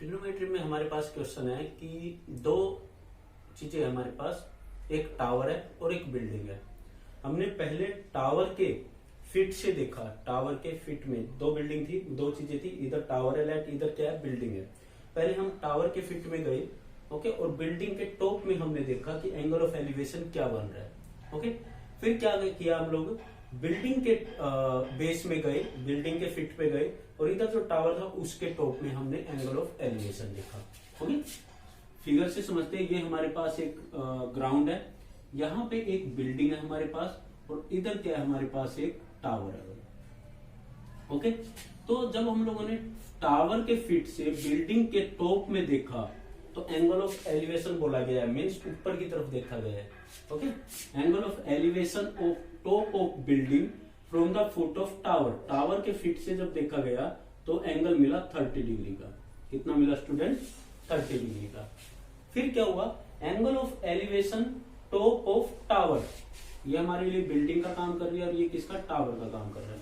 Trigonometry में हमारे पास question है कि दो चीजें है हमारे पास, एक टावर है और एक बिल्डिंग है। हमने पहले टावर के फिट से देखा, टावर के फिट में दो बिल्डिंग थी, दो चीजें थी, इधर टावर है लेफ्ट, इधर क्या है बिल्डिंग है। पहले हम टावर के फिट में गए, ओके, और बिल्डिंग के टॉप में हमने देखा कि एंगल ऑफ एलिवेशन क्या बन रहा है, ओके। फिर क्या किया हम लोग, बिल्डिंग के बेस में गए, बिल्डिंग के फिट पे गए, और इधर जो टावर था उसके टॉप में हमने एंगल ऑफ एलिवेशन देखा, ओके। फिगर से समझते हैं, ये हमारे पास एक ग्राउंड है, यहाँ पे एक बिल्डिंग है हमारे पास, और इधर क्या है हमारे पास एक टावर है, ओके। तो जब हम लोगों ने टावर के फिट से बिल्डिंग के टॉप में देखा तो एंगल ऑफ एलिवेशन बोला गया है, मीन्स ऊपर की तरफ देखा गया है, okay. Angle of elevation of top of building from the foot of tower, tower के फिट से जब देखा गया तो एंगल मिला 30 डिग्री का। कितना मिला स्टूडेंट? 30 डिग्री का। फिर क्या हुआ, angle of elevation top of tower, ये हमारे लिए बिल्डिंग का काम कर रही है और ये किसका, टावर का काम कर रहा है।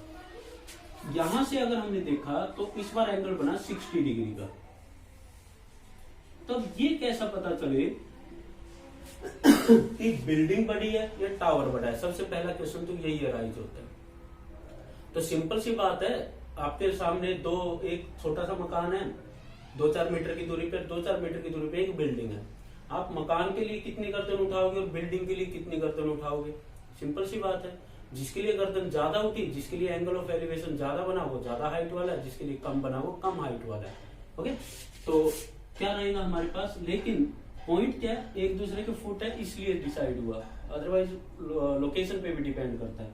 यहां से अगर हमने देखा तो इस बार एंगल बना 60 डिग्री का। तब ये कैसा पता चले कि बिल्डिंग बड़ी है या टावर बड़ा है? सबसे पहला क्वेश्चन तो यही अराइज होता है। तो सिंपल सी बात है, आपके सामने एक छोटा सा मकान है, 2-4 मीटर की दूरी पे, 2-4 मीटर की दूरी पे एक बिल्डिंग है। आप मकान के लिए कितनी गर्दन उठाओगे और बिल्डिंग के लिए कितनी गर्दन उठाओगे? सिंपल सी बात है, जिसके लिए गर्दन ज्यादा उठी, जिसके लिए एंगल ऑफ एलिवेशन ज्यादा बना वो ज्यादा हाइट वाला है, जिसके लिए कम बना वो कम हाइट वाला है, ओके। तो क्या रहेगा हमारे पास, लेकिन पॉइंट क्या है, एक दूसरे के फुट है इसलिए डिसाइड हुआ, अदरवाइज लोकेशन पे भी डिपेंड करता है।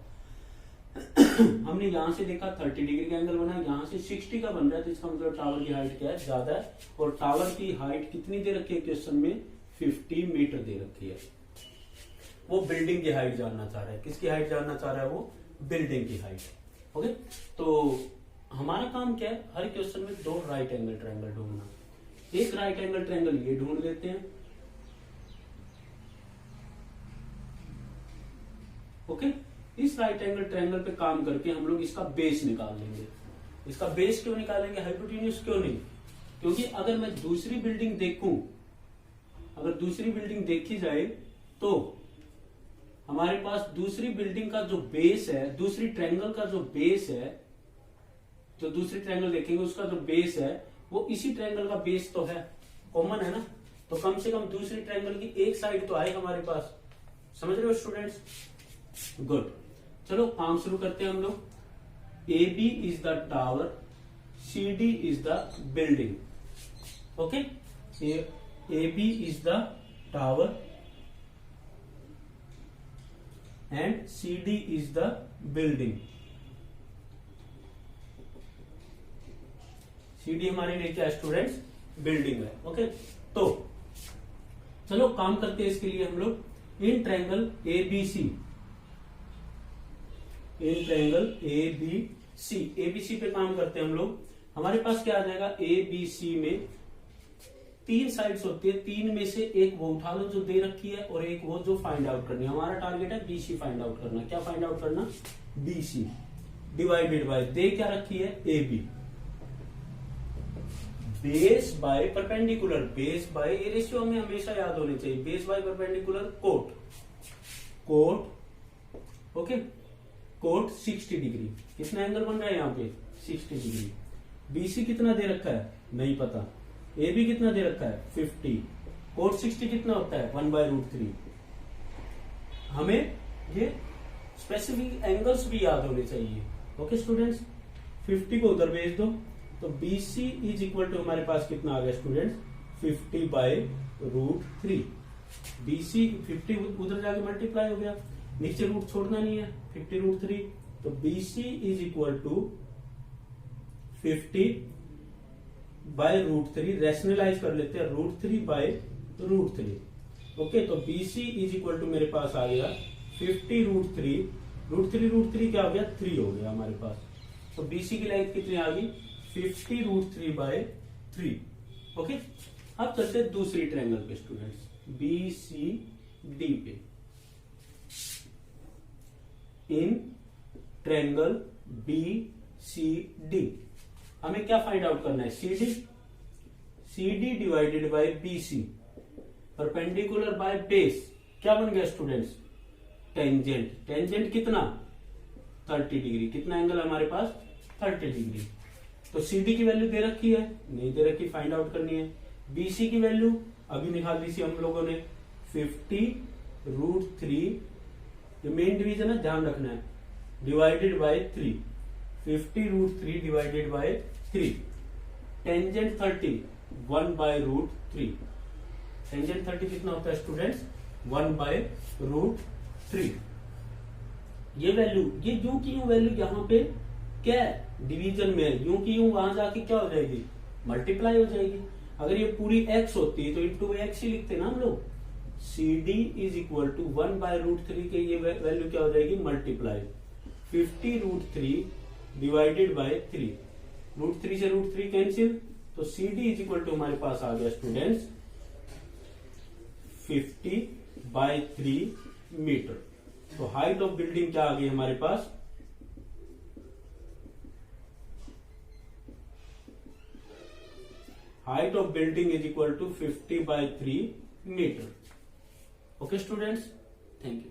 हमने यहां से देखा 30 डिग्री का एंगल बना, यहां से 60 का बन रहा है, तो इसका मतलब टावर की हाइट क्या है, ज्यादा है। और टावर की हाइट कितनी दे रखी है क्वेश्चन में, 50 मीटर दे रखी है। वो बिल्डिंग की हाइट जानना चाह रहा है, किसकी हाइट जानना चाह रहा है, वो बिल्डिंग की हाइट, ओके। तो हमारा काम क्या है, हर क्वेश्चन में दो राइट एंगल ट्रायंगल ढूंढना। एक राइट एंगल ट्रायंगल ये ढूंढ लेते हैं, ओके। इस राइट एंगल ट्रायंगल पे काम करके हम लोग इसका बेस निकाल लेंगे। इसका बेस क्यों निकालेंगे, हाइपोटेन्यूज क्यों नहीं? क्योंकि अगर मैं दूसरी बिल्डिंग देखूं, अगर दूसरी बिल्डिंग देखी जाए तो हमारे पास दूसरी बिल्डिंग का जो बेस है, दूसरी ट्रायंगल का जो बेस है, जो दूसरी ट्रायंगल देखेंगे उसका जो बेस है वो इसी ट्रायंगल का बेस तो है, कॉमन है ना। तो कम से कम दूसरी ट्रायंगल की एक साइड तो आए हमारे पास। समझ रहे हो स्टूडेंट्स? गुड। चलो काम शुरू करते हैं हम लोग। A B is the tower, C D is the building, okay. A B is the tower and C D is the building. C D हमारे लिए क्या है स्टूडेंट्स, बिल्डिंग है, ओके। तो चलो काम करते हैं इसके लिए हम लोग। In triangle A B C, in triangle A B C, ABC पे काम करते हैं हम लोग। हमारे पास क्या आ जाएगा, ए बी सी में 3 साइड्स होती है, 3 में से एक वो उठा लो जो दे रखी है और एक वो जो फाइंड आउट करनी है। हमारा टारगेट है बीसी फाइंड आउट करना। क्या फाइंड आउट करना, बीसी डिवाइडेड बाय, दे क्या रखी है, A B, base by perpendicular, base by, ये रेशियो हमें हमेशा याद होने चाहिए, base by perpendicular cot, cot, okay. Cot 60 degree, कितना एंगल बन रहा है यहाँ पे, 60 डिग्री। बीसी कितना दे रखा है, नहीं पता। ए बी कितना दे रखा है, 50। कोट 60 कितना होता है, 1/√3। हमें ये स्पेसिफिक एंगल्स भी याद होने चाहिए, ओके स्टूडेंट्स। 50 को उधर भेज दो, तो BC इज इक्वल टू हमारे पास कितना आ गया स्टूडेंट्स, 50/√3। BC 50 उधर जाके मल्टीप्लाई हो गया, नीचे रूट छोड़ना नहीं है, 50√3। तो BC is equal to 50/√3, rationalise कर लेते हैं, √3/√3, ओके। तो BC इज इक्वल टू मेरे पास आ गया 50√3, √3 क्या हो गया, 3 हो गया हमारे पास। तो BC की लेंथ कितनी आ गई, 50√3/3, ओके। अब चलते हैं दूसरी ट्रायंगल पे स्टूडेंट्स, BCD पे। इन ट्रायंगल BCD हमें क्या फाइंड आउट करना है, CD CD divided by BC, perpendicular by base, क्या बन गया स्टूडेंट्स? टेंजेंट। टेंजेंट कितना? 30 डिग्री। कितना एंगल हमारे पास? 30 डिग्री। तो CD की वैल्यू दे रखी है? नहीं दे रखी, फाइंड आउट करनी है। BC की वैल्यू अभी निकाल दी थी हम लोगों ने, 50√3, ये मेन डिवीजन है, ध्यान रखना है, divided by 3, 50√3 divided by 3। Tangent 30, 1/√3। Tangent 30 कितना होता है स्टूडेंट्स? 1/√3। ये वैल्यू, ये यूं की यूं वैल्यू यहाँ पे क्या है? डिवीजन में है, यूं की यूं वहां जाके क्या हो जाएगी? मल्टीप्लाई हो जाएगी। अगर ये पूरी x होती तो इंटू x ही लिखते ना हम लोग। CD इज इक्वल टू 1/√3 के ये वैल्यू क्या हो जाएगी? Multiply 50√3 divided by 3। √3 से √3 कैंसिल, तो CD इज इक्वल टू हमारे पास आ गया स्टूडेंट्स 50/3 मीटर। तो हाइट ऑफ बिल्डिंग क्या आ गई हमारे पास? Height of building is equal to 50/3 metre. Okay students, thank you.